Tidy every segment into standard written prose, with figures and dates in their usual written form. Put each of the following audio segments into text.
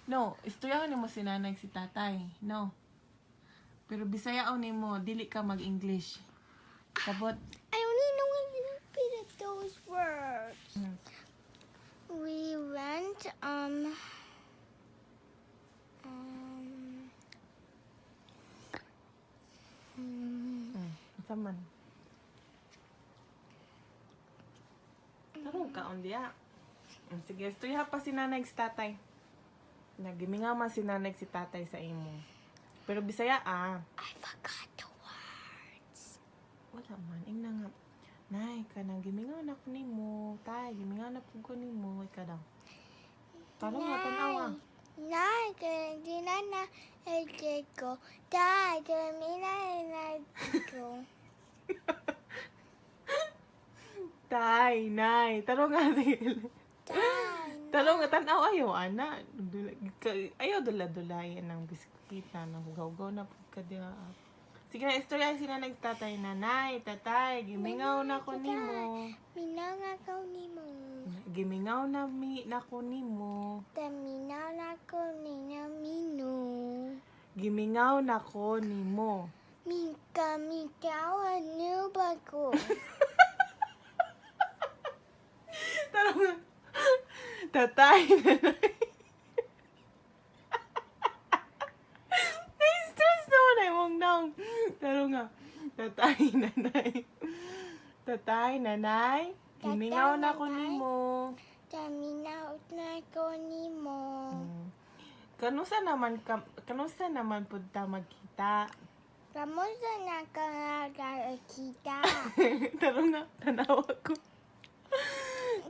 No, istoryahan nimo si nanay si tatay. No. Pero Bisaya nimo, dili ka mag-English. Sabot. I only know a little bit of those words. We went, Asa man? Tarong ka on diya. Sige, istoryahan pa si nanay si tatay. Nagimingaw man si nanay si tatay sa imo. Pero Bisaya I forgot the words. Wala man. Ingna nga. Nay, kanang gimingaw na ko nimo. Tay, gimingaw na po ko nimo. Ika daw. Tarong nga tanawa. Nay, hindi na ko. Dad, hindi na ko. Tay, nay. Tarong nga sige. Dad. Tarong nga tanaw ayo ana. Ayaw dula-dulayan ng biskita ng hugaw-hugaw na po ka diha. Sige na, istorya si nanay tatay. Nanay, tatay, gimingaw na ko nimo. Minaw nga ko nimo. Gimingaw na ko nimo. Minaw na ko mino. Gimingaw na ko nimo. Mikaw, ano ba ko? Tarong nga. Tatay, nanay. Stress naman ay mong daw. Tarong nga. Tatay, nanay. Tatay, nanay. Gimingaw na ko nimo. Minaw na ko nimo. Kanusa naman pud ta magkita? Kamusta na ka kita? Tarong nga, tanawa ko.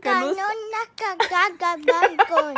Ganon nakagagabagon.